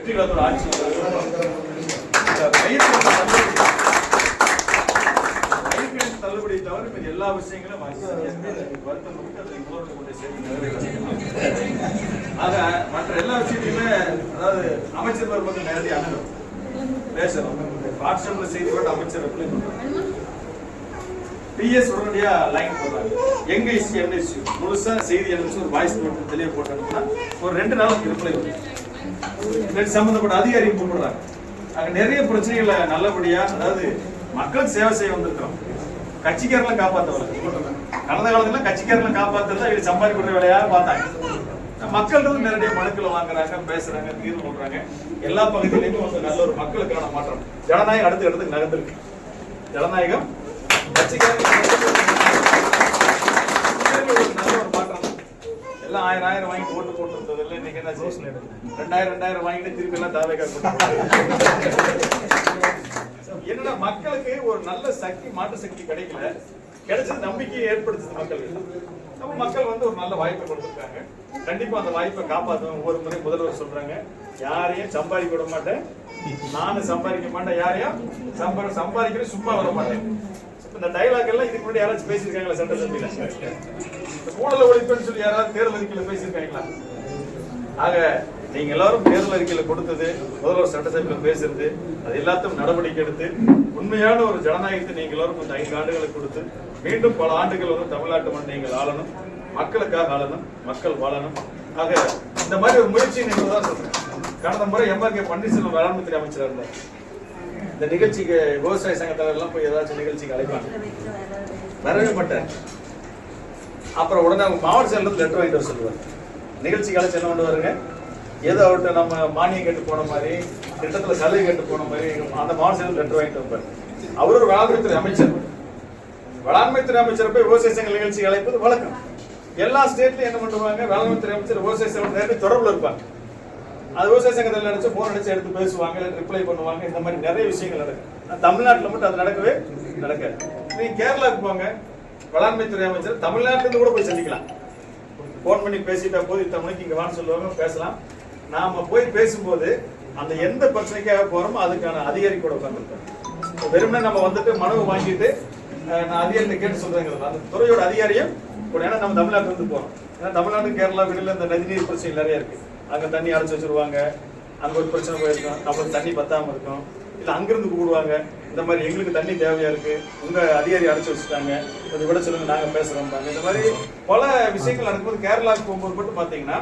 வெற்றிகளோட ஆட்சி தள்ளுபடி தவிர இப்ப எல்லா விஷயங்களும் வருத்தம் ஆக மற்ற எல்லா விஷயத்தையுமே அதாவது அமைச்சர் வரும்போது நேரடியாக அணுகும் பேசணும். வாட்ஸ்அப்ல செய்தி கூட அமைச்சர் ரிப்ளை பண்றாங்க. பிஎஸ் உடனடியா லைன் போடுறாங்க. எங்க இஷ்யூ என்ன இஷ்யூ முழுசா செய்தி அனுப்பிச்சு ஒரு வாய்ஸ் நோட் தெளிவு போட்டோம்னா ஒரு 2 நாளுக்கு ரிப்ளை வரும். சம்பந்தப்பட்ட அதிகாரி கூப்பிடுறாங்க. அங்க நிறைய பிரச்சனைகளை நல்லபடியா அதாவது மக்களுக்கு சேவை செய்ய வந்திருக்கிறோம். கட்சிக்காரங்களை காப்பாற்றவங்க கடந்த காலத்துல கட்சிக்காரங்களை காப்பாற்றுறதா இது சம்பாதிக்கிற வேலையா பார்த்தாங்க. மக்கள் நேரடியாக மனுக்களை வாங்குறாங்க, பேசுறாங்க, தீர்வு பண்றாங்க. எல்லா பகுதியிலையும் வந்து நல்ல ஒரு மக்களுக்கான மாற்றம் ஜனநாயகம் அடுத்த இடத்துக்கு நகர்ந்திருக்கு. ஜனநாயகம் கட்சிக்காரங்க நல்ல ஒரு மாற்றம். எல்லாம் 1000 வாங்கி ஓட்டு போட்டு இருந்தது இல்லை. இன்னைக்கு என்ன 2000 வாங்கிட்டு திருப்பி எல்லாம் தாவேக்கா என்னன்னா மக்களுக்கு ஒரு நல்ல சக்தி மாற்று சக்தி கிடைக்கல. கிடைச்சது நம்பிக்கையை ஏற்படுத்துது மக்களுக்கு. நம்ம மக்கள் வந்து ஒரு நல்ல வாய்ப்பை கொடுத்துருக்காங்க. கண்டிப்பா அந்த வாய்ப்பை காப்பாற்றுவோம். ஒவ்வொரு முறை முதல்வர் சொல்றாங்க, யாரையும் சம்பாதிக்க விட மாட்டேன், நானும் சம்பாதிக்க மாட்டேன், யாரையும் சம்பாதிக்கிற சும்மா வர மாட்டேன். இந்த டைலாக் எல்லாம் இதுக்கு முன்னாடி யாராச்சும் பேசியிருக்காங்களா? சட்டசபையில ஊழல் ஒழிப்புன்னு சொல்லி யாராவது தேர்தல் அறிக்கையில பேசியிருக்காங்களா? ஆக நீங்க எல்லாரும் தேர்தல் அறிக்கையில கொடுத்தது, முதல்வர் சட்டசபையில பேசுறது, அது எல்லாத்தையும் நடவடிக்கை எடுத்து உண்மையான ஒரு ஜனநாயகத்தை நீங்க எல்லாரும் இந்த 5 ஆண்டுகளுக்கு கொடுத்து மீண்டும் பல ஆண்டுகள் வந்து தமிழ்நாட்டு மண் நீங்கள் ஆளணும், மக்களுக்காக ஆளணும், மக்கள் வாழணும். ஆக இந்த மாதிரி ஒரு முயற்சி நீங்க தான் சொல்றேன். கடந்த முறை எம்ஆர்கே பன்னீர்செல்வம் வேளாண்மைத்துறை அமைச்சராக இருந்தார். இந்த நிகழ்ச்சிக்கு விவசாய சங்கத்தினர் எல்லாம் போய் ஏதாச்சும் நிகழ்ச்சிக்கு அழைப்பாங்க, வரவே மாட்டார். அப்புறம் உடனே மாவட்ட செயலர் லெட்டர் வாங்கிட்டு வர சொல்லுவார். நிகழ்ச்சிக்கு அழைச்சு என்ன பண்ணுவாருங்க, ஏதோ அவர்கிட்ட நம்ம மானியம் கேட்டு போன மாதிரி, திட்டத்தில் சலுகை கேட்டு போன மாதிரி அந்த மாவட்ட செயலர் லெட்டர் வாங்கிட்டு வைப்பார். அவர் ஒரு வேளாண்மைத்துறை அமைச்சர். வேளாண்மைத்துறை அமைச்சர் போய் விவசாய சங்க நிகழ்ச்சி அழைப்பது வழக்கம். எல்லா ஸ்டேட்லயும் என்ன பண்ணுவாங்க, வேளாண்மைத்துறை அமைச்சர் விவசாய சங்கம் நேரடி தொடர்புல இருப்பாங்க. அது விவசாய சங்கத்தில் நினைச்சு போன் அடிச்சு எடுத்து பேசுவாங்க, ரிப்ளை பண்ணுவாங்க. இந்த மாதிரி நிறைய விஷயங்கள் நடக்கும். தமிழ்நாட்டில் மட்டும் அது நடக்கவே நடக்காது. நீங்க கேரளாவுக்கு போங்க, வேளாண்மைத்துறை அமைச்சர் தமிழ்நாட்டிலிருந்து கூட போய் சந்திக்கலாம். போன் பண்ணி பேசிட்டா போது இத்தனை மணிக்கு இங்க வான்னு சொல்லுவாங்க, பேசலாம். நாம போய் பேசும்போது அந்த எந்த பிரச்சனைக்காக போறோமோ அதுக்கான அதிகாரி கூட உட்காந்துருக்கோம். வெறுமனே நம்ம வந்துட்டு மனு வாங்கிட்டு நான் அதிகாரிகிட்ட கேட்டு சொல்றேங்கிறது அந்த துறையோட அதிகாரியும் கூட. ஏன்னா நம்ம தமிழ்நாட்டுல இருந்து போறோம். ஏன்னா தமிழ்நாடு கேரளா வெளியில இந்த நதிநீர் பிரச்சனை நிறைய இருக்கு. அங்க தண்ணி அடைச்சு வச்சிருவாங்க, அங்க ஒரு பிரச்சனை போயிருக்கும், நம்மளுக்கு தண்ணி பத்தாம இருக்கும், இல்ல அங்கிருந்து கூடுவாங்க. இந்த மாதிரி எங்களுக்கு தண்ணி தேவையா இருக்கு, உங்க அதிகாரி அடைச்சு வச்சுட்டாங்க, கொஞ்சம் விட சொல்லுங்க, நாங்க பேசுறோம். இந்த மாதிரி பல விஷயங்கள் நடக்கும்போது கேரளாவுக்கு போகும்போது மட்டும் பாத்தீங்கன்னா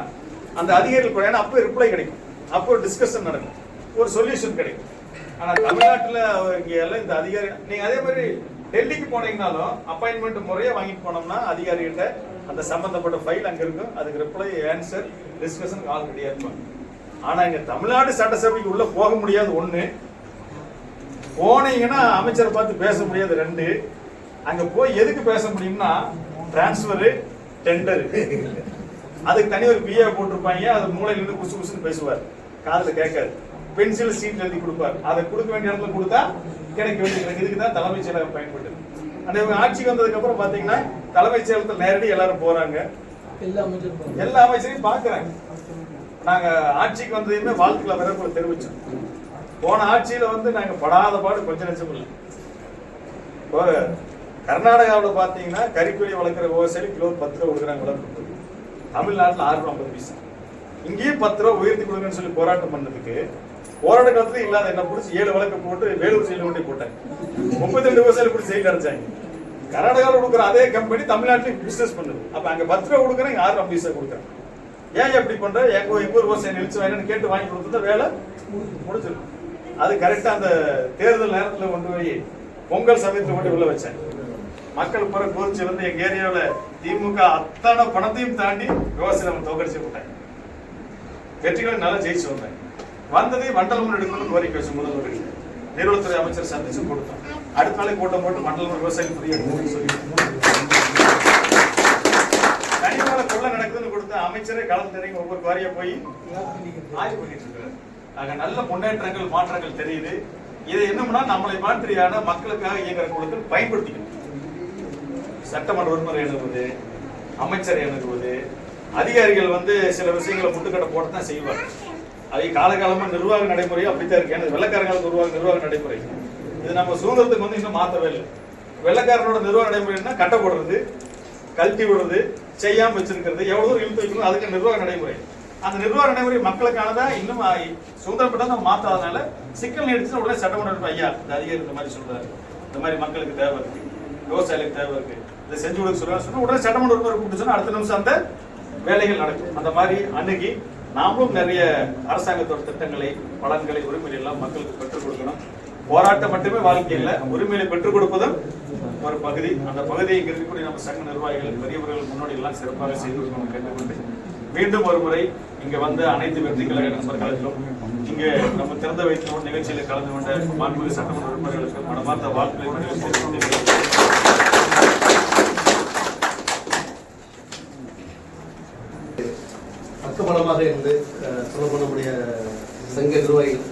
அந்த அதிகாரிகள் கூட அப்போ ரிப்ளை கிடைக்கும், அப்போ ஒரு டிஸ்கஷன் நடக்கும், ஒரு சொல்யூஷன் கிடைக்கும். ஆனா தமிழ்நாட்டுல இங்க எல்லாம் இந்த அதிகாரி நீங்க அதே மாதிரி டெல்லிக்கு போனீங்கன்னாலும் அப்பாயின்மெண்ட் முறையா வாங்கிட்டு போனோம்னா அதிகாரிகிட்ட அந்த சம்பந்தப்பட்ட ஃபைல் அங்க இருக்கும், அதுக்கு ரிப்ளை, ஆன்சர், டிஸ்கஷன் ஆல் ரெடியா இருப்பாங்க. ஆனா இங்க தமிழ்நாடு சட்டசபைக்கு உள்ள போக முடியாது 1, போனீங்கன்னா அமைச்சரை பார்த்து பேச முடியாது 2, அங்க போய் எதுக்கு பேச முடியும்னா டிரான்ஸ்பர், டெண்டர், அதுக்கு தனி ஒரு பிஏ போட்டிருப்பாங்க. அது மூளையில இருந்து குசு குசுன்னு பேசுவார், காதுல கேட்காது. பென்சில் சீட் எழுதி கொடுப்பார், அதை கொடுக்க வேண்டிய இடத்துல கொடுத்தா கிடைக்க வேண்டிய. இதுக்கு தான் தலைமைச் செயலகம் பயன்படுது. அந்த ஆட்சிக்கு வந்ததுக்கு அப்புறம் பாத்தீங்கன்னா தலைமைச் செயலகத்தில் நேரடி எல்லாரும் போறாங்க, எல்லா அமைச்சரையும் பாக்குறாங்க. நாங்க ஆட்சிக்கு வந்ததையுமே வாழ்த்துக்களை வரப்போ தெரிவிச்சோம். போன ஆட்சியில வந்து நாங்க படாத பாடு கொஞ்சம் நெச்சம் இல்லை. இப்போ கர்நாடகாவில் பாத்தீங்கன்னா கறிக்கோழி வளர்க்குற விவசாயி கிலோ 10 ரூபா கொடுக்குறாங்க வளர்ப்பு. தமிழ்நாட்டில் 6.50 பைசா. இங்கேயும் 10 ரூபா உயர்த்தி கொடுங்கன்னு சொல்லி போராட்டம் பண்ணதுக்கு போராட்ட காலத்துல இல்லாத என்ன பிடிச்சி 7 வழக்கு போட்டு வேலூர் செயல் ஒட்டி போட்டாங்க. 32 விவசாயிகள் பிடிச்சி செயல் அடைச்சாங்க. கர்நாடகாவில் கொடுக்குற அதே கம்பெனி தமிழ்நாட்டில் பிசினஸ் பண்ணுது. அப்ப அங்க 10 ரூபா கொடுக்குறேன், 6.50 பைசா கொடுக்குறேன். ஏன் எப்படி பண்ற, எங்க ஊர் விவசாயம் நிறுத்தி வாங்கன்னு கேட்டு வாங்கி கொடுத்தா வேலை முடிஞ்சிடும். அது கரெக்டா அந்த தேர்தல் நேரத்துல கொண்டு போய் பொங்கல் சமயத்துல கொண்டு உள்ள வச்சேன். மக்கள் புற கோரிச்சு வந்து எங்க ஏரியாவில் திமுக அத்தனை பணத்தையும் தாண்டி விவசாயம் தோக்கடிச்சு விட்டாங்க. வெற்றிகளை நல்லா ஜெயிச்சு வந்தேன். வந்ததை மண்டலம் எடுக்கணும்னு கோரிக்கை வச்சு முதல்வர் நீர்வளத்துறை அமைச்சர் சந்திச்சு கொடுத்தோம். அடுத்த நாளை கூட்டம் போட்டு மண்டலம் விவசாயம் புரிய சொல்லி தனிமேல கொள்ள நடக்குதுன்னு கொடுத்த அமைச்சரே களம் தெரியும், ஒவ்வொரு வாரியா போய் ஆய்வு பண்ணிட்டு இருக்காரு. ஆக நல்ல முன்னேற்றங்கள், மாற்றங்கள் தெரியுது. இதை என்னம்னா நம்மளை மாற்றியான மக்களுக்காக இயங்குற குழுக்கள் பயன்படுத்திக்கணும். சட்டமன்ற உறுப்பினர் எழுதுவது, அமைச்சர் எழுதுவது, அதிகாரிகள் வந்து சில விஷயங்களை முட்டுக்கட்டை போட்டு தான் செய்வாங்க. அது காலகாலமா நிர்வாக நடைமுறை அப்படித்தான் இருக்கு. ஏன்னா வெள்ளக்கார காலத்து நிர்வாக நடைமுறை இது நம்ம சுதந்திரத்துக்கு வந்து இன்னும் மாற்றவே இல்லை. வெள்ளக்காரனோட நிர்வாக நடைமுறைன்னா கட்ட போடுறது, கழட்டி விடுறது, செய்யாம வச்சிருக்கிறது, எவ்வளவு தூரம் இழுத்து வைக்கணும், அதுக்கு நிர்வாக நடைமுறை. அந்த நிர்வாக நடைமுறை மக்களுக்கானதா இன்னும் சுதந்திரப்பட்ட நம்ம மாத்தாதனால சிக்கல் நீடிச்சு உடனே சட்டமன்ற ஐயா இந்த அதிகாரி இந்த மாதிரி சொல்றாரு, இந்த மாதிரி மக்களுக்கு தேவை இருக்கு, விவசாயிகளுக்கு தேவை இருக்கு, இதை செஞ்சு கொடுக்க சொல்லுவாங்க உடனே சட்டமன்ற உறுப்பினர் கூப்பிட்டு சொன்னா அடுத்த நிமிஷம் அந்த வேலைகள் நடக்கும். அந்த மாதிரி அணுகி நாமளும் நிறைய அரசாங்கத்தோட திட்டங்களை, பலன்களை, உரிமைகளை எல்லாம் மக்களுக்கு பெற்றுக் கொடுக்கணும். போராட்டம் மட்டுமே வாழ்க்கையில் உரிமையை பெற்றுக் கொடுப்பதும் ஒரு பகுதி. அந்த பகுதியை இங்க இருக்கக்கூடிய நம்ம சங்க நிர்வாகிகள், பெரியவர்கள் முன்னோடி எல்லாம் சிறப்பாக செய்து கொடுக்கணும் கேட்டுக்கொண்டு மீண்டும் ஒரு முறை இங்க வந்து அனைத்து வெற்றி கழக நண்பர்களுக்கும் இங்க நம்ம திறந்த வைத்த நிகழ்ச்சியில கலந்து கொண்ட மாண்புமிகு சட்டமன்ற உறுப்பினர்களுக்கு மனமார்ந்த வாழ்த்துக்களை தெரிவித்துக் பக்கபலமாக இருந்து சொல்லப்படக்கூடிய சங்க நிர்வாகிகள்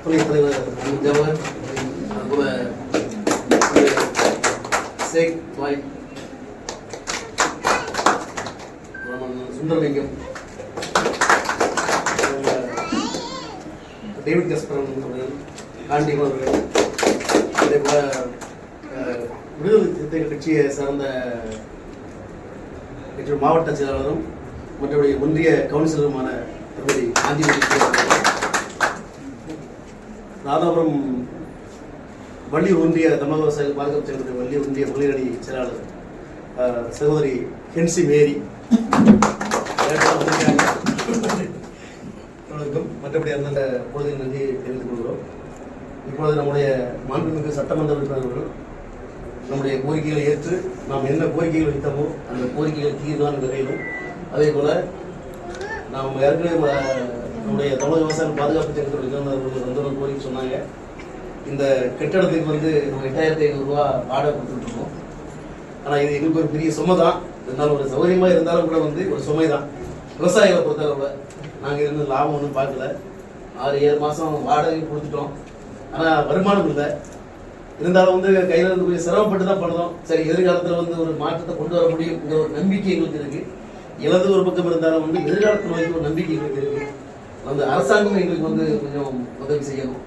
துணைத் தலைவர் ஜவஹர், அதுபோல ஷேக் பாய், சுந்தரலிங்கம், டேவிட் கஸ்பரன் அவர்கள், காண்டிகன் அவர்கள், அதே போல விடுதலை சிறுத்தைகள் கட்சியை சார்ந்த கட்சியோட மாவட்ட செயலாளரும் மற்றபடி ஒன்றிய கவுன்சிலருமான திருமதி காந்திமதி, ராதாபுரம் வள்ளி ஒன்றிய தமிழக விவசாயிகள் பாதுகாப்பு சங்கத்தின் வள்ளி ஒன்றிய மகளிரணி செயலாளர் சகோதரி ஹென்சி மேரி, மற்றபடி அந்த பொழுதில் நன்றியை தெரிவித்துக் கொள்கிறோம். இப்பொழுது நம்முடைய மாண்புமிகு சட்டமன்ற உறுப்பினர்கள் நம்முடைய கோரிக்கைகளை ஏற்று நாம் என்ன கோரிக்கைகள் வைத்தோமோ அந்த கோரிக்கைகள் தீர்வான வகையிலும், அதே போல நாம் ஏற்கனவே நம்முடைய தமிழக விவசாய பாதுகாப்பு சங்கத்துடைய வந்து ஒரு கோரிக்கை சொன்னாங்க. இந்த கட்டிடத்துக்கு வந்து நம்ம 8500 ரூபா வாடகை கொடுத்துட்டு இருக்கோம். ஆனால் இது எங்களுக்கு ஒரு பெரிய சுமை தான். இருந்தாலும் ஒரு சௌகரியமாக இருந்தாலும் கூட வந்து ஒரு சுமை தான். விவசாயிகளை பொறுத்தவரை நாங்கள் இருந்து லாபம் ஒன்றும் பார்க்கல. 6-7 மாதம் வாடகை கொடுத்துட்டோம், ஆனால் வருமானம் இல்லை. இருந்தாலும் வந்து கையில் இருந்து கொஞ்சம் சிரமப்பட்டு தான் பண்ணுறோம். சரி, எதிர்காலத்தில் வந்து ஒரு மாற்றத்தை கொண்டு வர முடியுங்கிற ஒரு நம்பிக்கை எங்களுக்கு இருக்குது. இழந்து ஒரு பக்கம் இருந்தாலும் வந்து எதிர்காலத்தில் நோக்கி ஒரு நம்பிக்கை எங்களுக்கு இருக்குது. அந்த அரசாங்கம் எங்களுக்கு வந்து கொஞ்சம் உதவி செய்யணும்,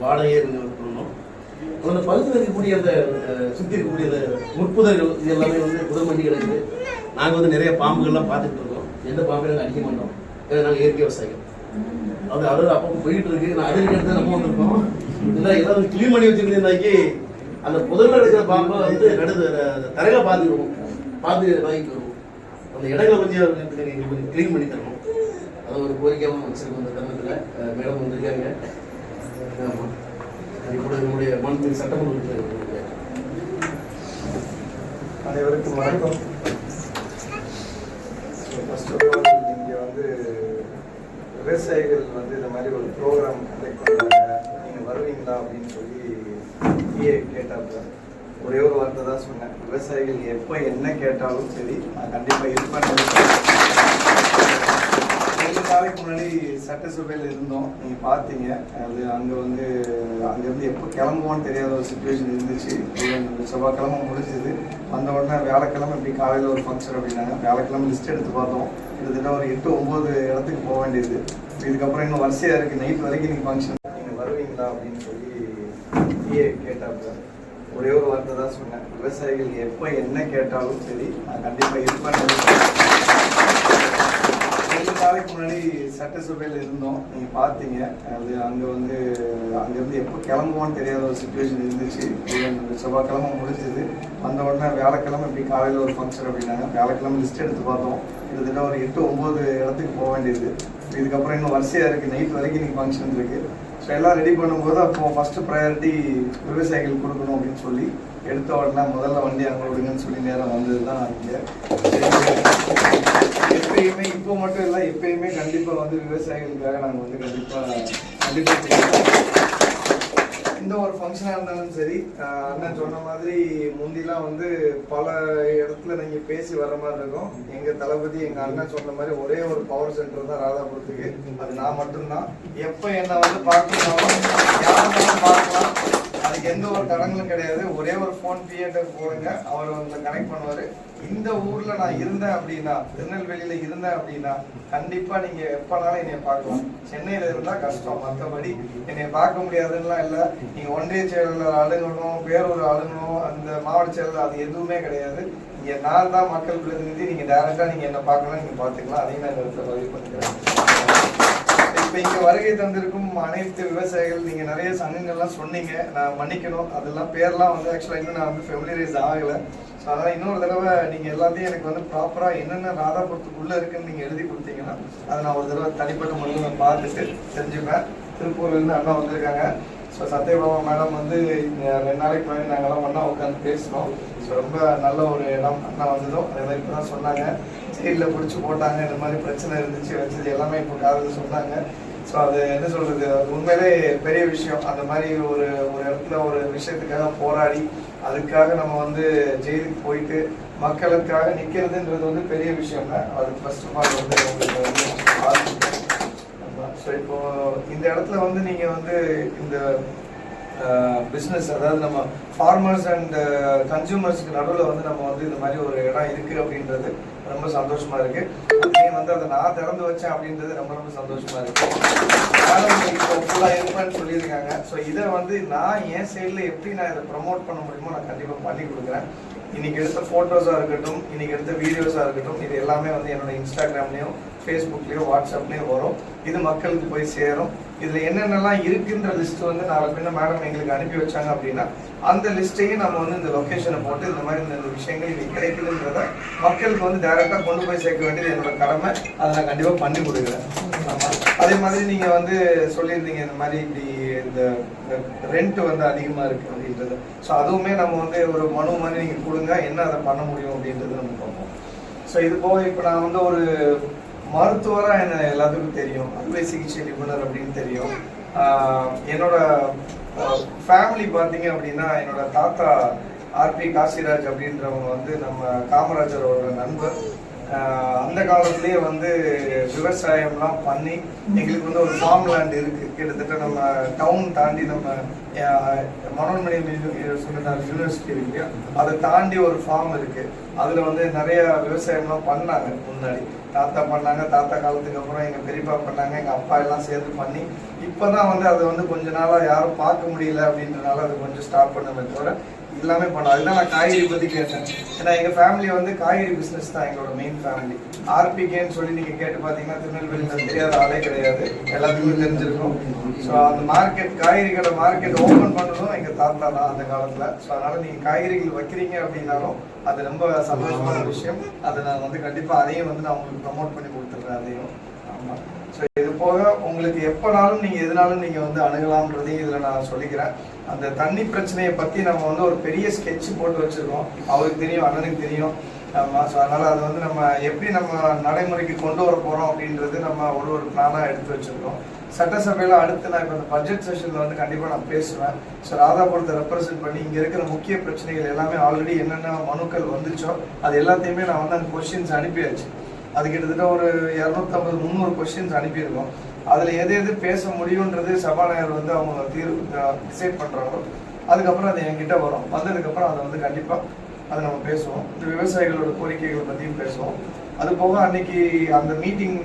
வாடகையை கொஞ்சம் பண்ணணும். அந்த பகுதியில் இருக்கக்கூடிய அந்த சுற்றி இருக்கக்கூடிய அந்த முற்புதர்கள் இது எல்லாமே வந்து புதமண்டி கிடக்குது. நாங்கள் வந்து நிறைய பாம்புகள்லாம் பார்த்துட்டு இருக்கோம். எந்த பாம்பையும் நாங்கள் அடிக்க மாட்டோம். ஏன்னா நாங்கள் இயற்கை விவசாயிகள். அது அப்போ போயிட்டு இருக்கு. நான் அதுக்கு எடுத்து நம்ம வந்திருக்கோம். இதெல்லாம் ஏதாவது கிளீன் பண்ணி வச்சுருந்தீங்கன்னாக்கி அந்த புதரில் இருக்கிற பாம்பை வந்து தரையில் பார்த்துருவோம், பார்த்து வாங்கிட்டு வருவோம். அந்த இடங்களை கொஞ்சம் கிளீன் பண்ணி தரணும். அது ஒரு கோரிக்கையாக வச்சிருக்கோம். அந்த தருணத்தில் மேடம் வந்திருக்காங்க. ஆமாம், இப்போது நம்முடைய மாநில சட்டமன்ற உறுப்பினர் அனைவருக்கும் வணக்கம். ஃபர்ஸ்ட் ஆஃப் ஆல் இங்கே வந்து விவசாயிகள் வந்து இந்த மாதிரி ஒரு ப்ரோக்ராம் கண்டக்ட் பண்ணுறாங்க, நீங்கள் வருவீங்களா அப்படின்னு சொல்லி கேட்டாப்புல ஒரே ஒரு வார்த்தை தான் சொன்னேன். விவசாயிகள் எப்போ என்ன கேட்டாலும் சரி நான் கண்டிப்பாக இருப்பேன். 2 நாளைக்கு முன்னாடி சட்டசபையில் இருந்தோம், நீங்கள் பார்த்தீங்க. அது அங்கே வந்து அங்கேருந்து எப்போ கிளம்புவோன்னு தெரியாத ஒரு சுச்சுவேஷன் இருந்துச்சு. செவ்வாய்க்கிழமை முடிஞ்சது. வந்த உடனே வியாழக்கிழமை இப்படி காலையில் ஒரு ஃபங்க்ஷன் அப்படின்னாங்க. வியாழக்கிழமை லிஸ்ட் எடுத்து பார்த்தோம். கிட்டத்தட்ட ஒரு 8-9 இடத்துக்கு போக வேண்டியது. இதுக்கப்புறம் இன்னும் வரிசையாக இருக்குது. நைட் வரைக்கும் நீங்கள் ஃபங்க்ஷன், நீங்கள் வருவீங்களா அப்படின்னு சொல்லி கேட்டாப்புல ஒரே ஒரு வார்த்தை தான் சொன்னேன். விவசாயிகள் எப்போ என்ன கேட்டாலும் சரி நான் கண்டிப்பாக இருப்பேன். 2 நாளைக்கு முன்னாடி சட்டசபையில் இருந்தோம், நீங்கள் பார்த்தீங்க. அது அங்கே வந்து அங்கேருந்து எப்போ கிளம்புவோன்னு தெரியாத ஒரு சுச்சுவேஷன் இருந்துச்சு. செவ்வாய்க்கிழமை முடிஞ்சது. வந்த உடனே வியாழக்கிழமை இப்படி காலையில் ஒரு ஃபங்க்ஷன் அப்படின்னாங்க. வியாழக்கிழமை லிஸ்ட் எடுத்து பார்த்தோம். கிட்டத்தட்ட ஒரு 8-9 இடத்துக்கு போக வேண்டியது. இதுக்கப்புறம் இன்னும் வரிசையாக இருக்குது. நைட் வரைக்கும் நீங்கள் ஃபங்க்ஷன் இருக்குது. ஸோ எல்லாம் ரெடி பண்ணும்போது அப்போ ஃபஸ்ட்டு ப்ரையாரிட்டி விவசாயிகள் கொடுக்கணும் அப்படின்னு சொல்லி எடுத்த உடனே முதல்ல வண்டி அங்கே விடுங்கன்னு சொல்லி நேரம் வந்தது தான் இங்கே. எப்பயுமே இப்போ மட்டும் இல்லை, எப்பயுமே கண்டிப்பாக வந்து விவசாயிகளுக்காக நாங்கள் வந்து கண்டிப்பாக இந்த ஒரு ஃபங்க்ஷனாக இருந்தாலும் சரி. அண்ணன் சொன்ன மாதிரி முந்திலாம் வந்து பல இடத்துல நீங்கள் பேசி வர மாதிரி இருக்கும். எங்கள் தளபதி எங்கள் அண்ணன் சொன்ன மாதிரி ஒரே ஒரு பவர் சென்டர் தான் ராதாபுரத்துக்கு. அது நான் மட்டும்தான். எப்போ என்ன வந்து பார்க்கணும் யாரும் பார்க்கலாம். அதுக்கு எந்த ஒரு தடங்களும் கிடையாது. ஒரே ஒரு ஃபோன் பிஏட்டர் போடுங்க, அவர் உங்களை கனெக்ட் பண்ணுவார். இந்த ஊரில் நான் இருந்தேன் அப்படின்னா, திருநெல்வேலியில் இருந்தேன் அப்படின்னா கண்டிப்பாக நீங்கள் எப்போனாலும் என்னை பார்க்கலாம். சென்னையில் இருந்தால் கஷ்டம், மற்றபடி என்னை பார்க்க முடியாதுன்னெலாம் இல்லை. நீங்கள் ஒன்றிய செயலாளர் அழுகணும், பேரூர் அழுகணும், அந்த மாவட்ட செயலாளர், அது எதுவுமே கிடையாது. இங்கே நான் தான் மக்கள் பிரதிநிதி. நீங்கள் டேரெக்டாக நீங்கள் என்ன பார்க்கலாம், நீங்கள் பார்த்துக்கலாம். அதையும் நான் இந்த பதிவு பண்ணிக்கிறேன். இப்போ இங்கே வருகை தந்திருக்கும் அனைத்து விவசாயிகள், நீங்கள் நிறைய சங்கங்கள்லாம் சொன்னீங்க, நான் மன்னிக்கணும். அதெல்லாம் பேர்லாம் வந்து ஆக்சுவலாக இன்னும் நான் வந்து ஃபெமிலியரைஸ் ஆகலை. ஸோ அதனால் இன்னொரு தடவை நீங்கள் எல்லாத்தையும் எனக்கு வந்து ப்ராப்பராக என்னென்ன ராதாபுரத்துக்குள்ளே இருக்குன்னு நீங்கள் எழுதி கொடுத்தீங்கன்னா அதை நான் ஒரு தடவை தனிப்பட்ட முறையில் நான் பார்த்துட்டு தெரிஞ்சுப்பேன். திருப்பூர்லேருந்து அண்ணா வந்திருக்காங்க. ஸோ சத்யபாமா மேடம் வந்து 2 நாளைக்கு முன்னாடி நாங்கள்லாம் ஒன்றா உட்காந்து பேசினோம். ஸோ ரொம்ப நல்ல ஒரு இடம் அண்ணா வந்ததும் அதே மாதிரி இப்போ தான் சொன்னாங்க, ஜெயிலில் பிடிச்சி போட்டாங்க, இந்த மாதிரி பிரச்சனை இருந்துச்சு வச்சது எல்லாமே இப்போ காதில் சொன்னாங்க. ஸோ அது என்ன சொல்கிறது, அது உண்மையிலே பெரிய விஷயம். அந்த மாதிரி ஒரு இடத்துல ஒரு விஷயத்துக்காக போராடி அதுக்காக நம்ம வந்து ஜெயிலுக்கு போயிட்டு மக்களுக்காக நிற்கிறதுன்றது வந்து பெரிய விஷயம் தான். அது ஃபர்ஸ்ட் ஆஃப் ஆல் வந்து உங்களுக்கு வந்து ஸோ இப்போ இந்த இடத்துல வந்து நீங்கள் வந்து இந்த பிஸ்னஸ், அதாவது நம்ம ஃபார்மர்ஸ் அண்ட் கன்சூமர்ஸ்க்கு நடுவில் வந்து நம்ம வந்து இந்த மாதிரி ஒரு இடம் இருக்குது அப்படின்றது ரொம்ப சந்தோஷமா இருக்கு. நீங்கள் வந்து அதை நான் திறந்து வச்சேன் அப்படின்றது ரொம்ப ரொம்ப சந்தோஷமா இருக்கு. இப்போ ஃபுல்லாக இருப்பேன்னு சொல்லியிருக்காங்க. ஸோ இதை வந்து நான் என் சைடில் எப்படி நான் இதை ப்ரமோட் பண்ண முடியுமோ நான் கண்டிப்பாக பண்ணி கொடுக்குறேன். இன்னைக்கு எடுத்த ஃபோட்டோஸாக இருக்கட்டும், இன்னைக்கு எடுத்த வீடியோஸாக இருக்கட்டும், இது எல்லாமே வந்து என்னோட இன்ஸ்டாகிராம்லேயும் ஃபேஸ்புக்லேயும் வாட்ஸ்அப்லேயும் வரும். இது மக்களுக்கு போய் சேரும். இதில் என்னென்னலாம் இருக்குன்ற லிஸ்ட் வந்து நான் பின்ன மேடம் எங்களுக்கு அனுப்பி வச்சாங்க அப்படின்னா அந்த லிஸ்ட்டையும் நம்ம வந்து இந்த லொக்கேஷனை போட்டு இந்த மாதிரி இந்த விஷயங்கள் இது கிடைக்குதுன்றத மக்களுக்கு வந்து டைரெக்டாக கொண்டு போய் சேர்க்க வேண்டியது என்னோட கடமை. அதை நான் கண்டிப்பாக பண்ணி கொடுக்குறேன். ஆமாம், அதே மாதிரி நீங்கள் வந்து சொல்லியிருந்தீங்க இந்த மாதிரி இப்படி இந்த ரெண்ட் வந்து அதிகமாக இருக்குது அப்படின்றது. ஸோ அதுவுமே நம்ம வந்து ஒரு மனு மாதிரி நீங்கள் கொடுங்க, என்ன அதை பண்ண முடியும் அப்படின்றது நம்ம பார்ப்போம். ஸோ இது போக இப்போ நான் வந்து ஒரு மருத்துவராக என்ன எல்லாத்துக்கும் தெரியும், அறுவை சிகிச்சை நிபுணர் அப்படின்னு தெரியும். என்னோட ஃபேமிலி பார்த்தீங்க அப்படின்னா என்னோட தாத்தா ஆர்பி காசிராஜ் அப்படின்றவங்க வந்து நம்ம காமராஜரோட நண்பர். அந்த காலத்திலேயே வந்து விவசாயம்லாம் பண்ணி எங்களுக்கு வந்து ஒரு ஃபார்ம் லேண்ட் இருக்குது. கிட்டத்தட்ட நம்ம டவுன் தாண்டி நம்ம மனோன்மணியம் யூனிவர்சிட்டி இருக்கு, அதை தாண்டி ஒரு ஃபார்ம் இருக்குது. அதில் வந்து நிறைய விவசாயம்லாம் பண்ணாங்க. முன்னாடி தாத்தா பண்ணாங்க, தாத்தா காலத்துக்கு அப்புறம் எங்கள் பெரியப்பா பண்ணாங்க, எங்கள் அப்பா எல்லாம் சேர்ந்து பண்ணி இப்போ தான் வந்து அதை வந்து கொஞ்ச நாளாக யாரும் பார்க்க முடியல அப்படின்றனால அது கொஞ்சம் ஸ்டாப் பண்ணவே தவிர எல்லாமே பண்ணோம். அதுதான் நான் காய்கறி பற்றி கேட்டேன். ஏன்னா எங்கள் ஃபேமிலி வந்து காய்கறி பிஸ்னஸ் தான் எங்களோட மெயின் ஃபேமிலி. ஆர்பிகேன்னு சொல்லி நீங்கள் கேட்டு பார்த்தீங்கன்னா திருநெல்வேலியில் தெரியாத ஆளே கிடையாது, எல்லாத்துக்குமே தெரிஞ்சிருக்கும். ஸோ அந்த மார்க்கெட், காய்கறி கடை மார்க்கெட் ஓப்பன் பண்ணதும் எங்கள் தாத்தா தான் அந்த காலத்தில். ஸோ அதனால் நீங்கள் காய்கறிகள் வைக்கிறீங்க அப்படின்னாலும் அது ரொம்ப சந்தோஷமான விஷயம். அதை நான் வந்து கண்டிப்பாக அதையும் வந்து நான் உங்களுக்கு ப்ரமோட் பண்ணி கொடுத்துட்றேன் அதையும். ஆமாம். ஸோ இது போக உங்களுக்கு எப்போனாலும் நீங்கள் எதுனாலும் நீங்கள் வந்து அணுகலாம்ன்றதையும் இதில் நான் சொல்லிக்கிறேன். அந்த தண்ணி பிரச்சனையை பற்றி நம்ம வந்து ஒரு பெரிய ஸ்கெட்ச் போட்டு வச்சுருக்கோம். அவருக்கு தெரியும், அண்ணனுக்கு தெரியும். ஆமாம். ஸோ அதனால் அதை வந்து நம்ம எப்படி நம்ம நடைமுறைக்கு கொண்டு வர போகிறோம் அப்படின்றது நம்ம ஒரு பிளானாக எடுத்து வச்சுருக்கோம். சட்டசபையில் அடுத்து நான் இப்போ இந்த பட்ஜெட் செஷனில் வந்து கண்டிப்பாக நான் பேசுவேன். ஸோ ராதாபுரத்தை ரெப்ரசென்ட் பண்ணி இங்கே இருக்கிற முக்கிய பிரச்சனைகள் எல்லாமே ஆல்ரெடி என்னென்ன மனுக்கள் வந்துச்சோ அது எல்லாத்தையுமே நான் வந்து அந்த கொஸ்டின்ஸ் அனுப்பியாச்சு. அது கிட்டத்தட்ட ஒரு 250-300 கொஸ்டின்ஸ் அனுப்பியிருக்கோம். அதில் எது பேச முடியுன்றது சபாநாயகர் வந்து அவங்க டிசைட் பண்ணுறாங்களோ அதுக்கப்புறம் அது என்கிட்ட வரும். வந்ததுக்கப்புறம் அதை வந்து கண்டிப்பாக அதை நம்ம பேசுவோம். இந்த விவசாயிகளோட கோரிக்கைகளை பற்றியும் பேசுவோம். அது போக அன்னைக்கு அந்த மீட்டிங்,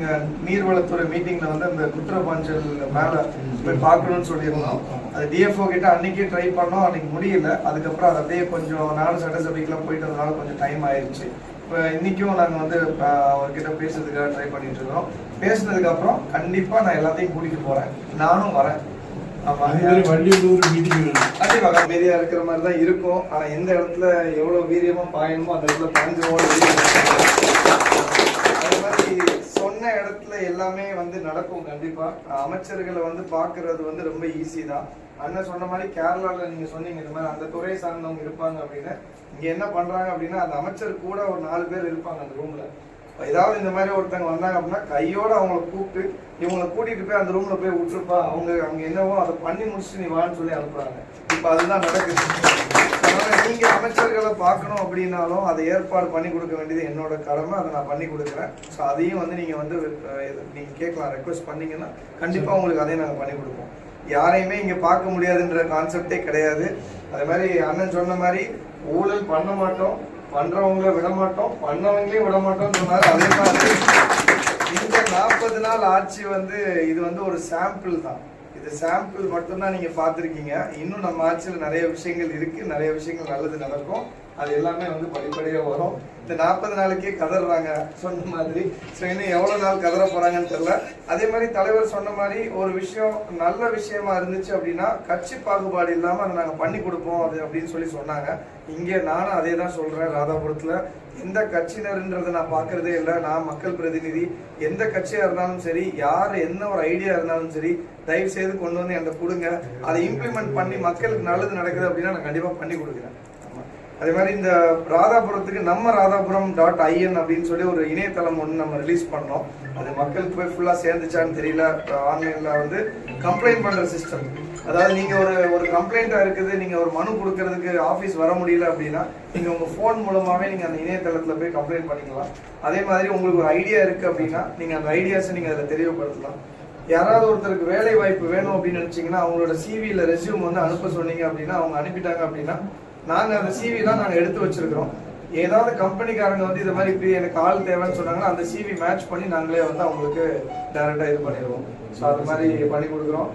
நீர்வளத்துறை மீட்டிங்கில் வந்து அந்த குற்றப்பாஞ்சல் மேலே போய் பார்க்கணும்னு சொல்லியிருந்தோம். அது டிஎஃப்ஓ கிட்ட அன்னைக்கே ட்ரை பண்ணோம், அன்னைக்கு முடியல. அதுக்கப்புறம் அது அப்படியே கொஞ்சம் நானும் சட்டசபைக்கெலாம் போயிட்டு அதனால கொஞ்சம் டைம் ஆயிடுச்சு. இப்போ இன்றைக்கும் நாங்கள் வந்து அவர்கிட்ட பேசுறதுக்காக ட்ரை பண்ணிட்டு இருக்கோம். பேசுனதுக்கப்புறம் கண்டிப்பாக நான் எல்லாத்தையும் கூட்டிகிட்டு போகிறேன், நானும் வரேன். கண்டிப்பாக மீதியா இருக்கிற மாதிரி தான் இருக்கும். ஆனால் எந்த இடத்துல எவ்வளோ வீரியமாக பாயணுமோ அந்த இடத்துல பாய்ஞ்சோட அது மாதிரி சொன்ன இடத்துல எல்லாமே வந்து நடக்கும். கண்டிப்பாக அமைச்சர்களை வந்து பார்க்கறது வந்து ரொம்ப ஈஸி தான். அண்ணன் சொன்ன மாதிரி கேரளாவில் நீங்கள் சொன்னீங்க இந்த மாதிரி அந்த துறையை சார்ந்தவங்க இருப்பாங்க அப்படின்னு. இங்கே என்ன பண்ணுறாங்க அப்படின்னா அந்த அமைச்சர் கூட ஒரு 4 பேர் இருப்பாங்க அந்த ரூமில். ஏதாவது இந்த மாதிரி ஒருத்தவங்க வந்தாங்க அப்படின்னா கையோடு அவங்கள கூப்பிட்டு இவங்களை கூட்டிகிட்டு போய் அந்த ரூமில் போய் விட்டுருப்பா, அவங்க அங்கே என்னவோ அதை பண்ணி முடிச்சுட்டு நீ வான்னு சொல்லி அனுப்புகிறாங்க. இப்போ அதுதான் நடக்குது. அதனால் நீங்கள் அமைச்சர்களை பார்க்கணும் அப்படின்னாலும் அதை ஏற்பாடு பண்ணி கொடுக்க வேண்டியது என்னோட கடமை. அதை நான் பண்ணி கொடுக்குறேன். ஸோ அதையும் வந்து நீங்கள் கேட்கலாம், ரெக்வஸ்ட் பண்ணிங்கன்னா கண்டிப்பாக உங்களுக்கு அதையும் நாங்கள் பண்ணி கொடுப்போம். யாரையுமே இங்க பார்க்க முடியாதுன்ற கான்செப்டே கிடையாது. அதே மாதிரி அண்ணன் சொன்ன மாதிரி ஊழல் பண்ண மாட்டோம், பண்றவங்கள விட மாட்டோம், பண்ணவங்களையும் விட மாட்டோம்னு சொன்னாரு. அதே மாதிரி இந்த 40 நாள் ஆட்சி வந்து இது வந்து ஒரு சாம்பிள் தான். இது சாம்பிள் மட்டும்தான் நீங்க பார்த்துருக்கீங்க. இன்னும் நம்ம ஆட்சியில் நிறைய விஷயங்கள் இருக்கு, நிறைய விஷயங்கள் நல்லது நடக்கும். அது எல்லாமே வந்து படிப்படியா வரும். இந்த 40 நாளுக்கே கதறாங்க சொன்ன மாதிரி. ஸோ இன்னும் எவ்வளவு நாள் கதற போறாங்கன்னு தெரியல. அதே மாதிரி தலைவர் சொன்ன மாதிரி ஒரு விஷயம் நல்ல விஷயமா இருந்துச்சு அப்படின்னா கட்சி பாகுபாடு இல்லாம அதை நாங்க பண்ணி கொடுப்போம் அது அப்படின்னு சொல்லி சொன்னாங்க. இங்க நானும் அதே தான் சொல்றேன். ராதாபுரத்துல எந்த கட்சியினர்ன்றதை நான் பாக்குறதே இல்லை. நான் மக்கள் பிரதிநிதி. எந்த கட்சியா இருந்தாலும் சரி, யார் என்ன ஒரு ஐடியா இருந்தாலும் சரி, தயவு செய்து கொண்டு வந்து என்கிட்ட கொடுங்க. அதை இம்ப்ளிமெண்ட் பண்ணி மக்களுக்கு நல்லது நடக்குது அப்படின்னா நான் கண்டிப்பா பண்ணி கொடுக்குறேன். அதே மாதிரி இந்த ராதாபுரத்துக்கு நம்ம ராதாபுரம்.in அப்படின்னு சொல்லி ஒரு இணையதளம் ஒன்று நம்ம ரிலீஸ் பண்ணோம். அது மக்களுக்கு போய் ஃபுல்லா சேர்ந்துச்சான்னு தெரியல. ஆன்லைன்ல வந்து கம்ப்ளைண்ட் பண்ற சிஸ்டம், அதாவது நீங்க ஒரு கம்ப்ளைண்டா இருக்குது, நீங்க ஒரு மனு கொடுக்கறதுக்கு ஆபீஸ் வர முடியல அப்படின்னா நீங்க உங்க போன் மூலமாவே நீங்க அந்த இணையதளத்துல போய் கம்ப்ளைண்ட் பண்ணிக்கலாம். அதே மாதிரி உங்களுக்கு ஒரு ஐடியா இருக்கு அப்படின்னா நீங்க அந்த ஐடியாஸை நீங்க அதில் தெரியப்படுத்தலாம். யாராவது ஒருத்தருக்கு வேலை வாய்ப்பு வேணும் அப்படின்னு நினைச்சீங்கன்னா அவங்களோட சிவில ரெஸ்யூம் வந்து அனுப்ப சொன்னீங்க அப்படின்னா அவங்க அனுப்பிட்டாங்க அப்படின்னா நாங்க அந்த சிவிலாம் நாங்க எடுத்து வச்சிருக்கிறோம். ஏதாவது கம்பெனிக்காரங்க வந்து இது மாதிரி இப்படி எனக்கு ஆள் தேவைன்னு சொன்னாங்கன்னா அந்த சிவி மேட்ச் பண்ணி நாங்களே வந்து அவங்களுக்கு டைரக்டா இது பண்ணிடுவோம். ஸோ அது மாதிரி பண்ணி கொடுக்குறோம்.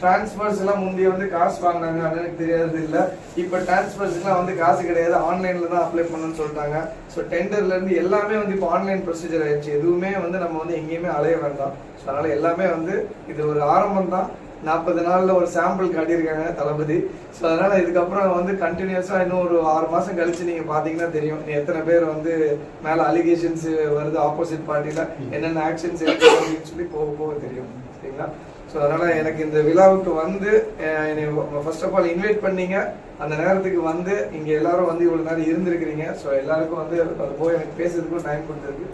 டிரான்ஸ்பர்ஸ் எல்லாம் முந்தைய வந்து காசு வாங்கினாங்க, அது எனக்கு தெரியாது இல்லை. இப்போ டிரான்ஸ்பர்ஸ்லாம் வந்து காசு கிடையாது, ஆன்லைன்ல தான் அப்ளை பண்ணணும்னு சொல்லிட்டாங்க. ஸோ டெண்டர்ல இருந்து எல்லாமே வந்து இப்போ ஆன்லைன் ப்ரொசீஜர் ஆயிடுச்சு. எதுவுமே வந்து நம்ம வந்து எங்கேயுமே அலைய வேண்டாம். ஸோ அதனால எல்லாமே வந்து இது ஒரு ஆரம்பம் தான். 40 நாள்ல ஒரு சாம்பிள் காட்டியிருக்காங்க தளபதி. ஸோ அதனால இதுக்கப்புறம் வந்து கண்டினியூஸா இன்னும் ஒரு 6 மாசம் கழிச்சு நீங்க பாத்தீங்கன்னா தெரியும் எத்தனை பேர் வந்து மேல அலிகேஷன்ஸ் வருது, ஆப்போசிட் பார்ட்டில என்னென்ன ஆக்ஷன்ஸ் எடுக்கணும் அப்படின்னு சொல்லி போக போக தெரியும். சரிங்களா? ஸோ அதனால எனக்கு இந்த விழாவுக்கு வந்து என்னை ஃபர்ஸ்ட் ஆஃப் ஆல் இன்வைட் பண்ணீங்க. அந்த நேரத்துக்கு வந்து இங்க எல்லாரும் வந்து இவ்வளவு நேரம் இருந்திருக்கிறீங்க. ஸோ எல்லாருக்கும் வந்து அது போய் எனக்கு பேசுறதுக்கும் டைம் கொடுத்துருக்கு.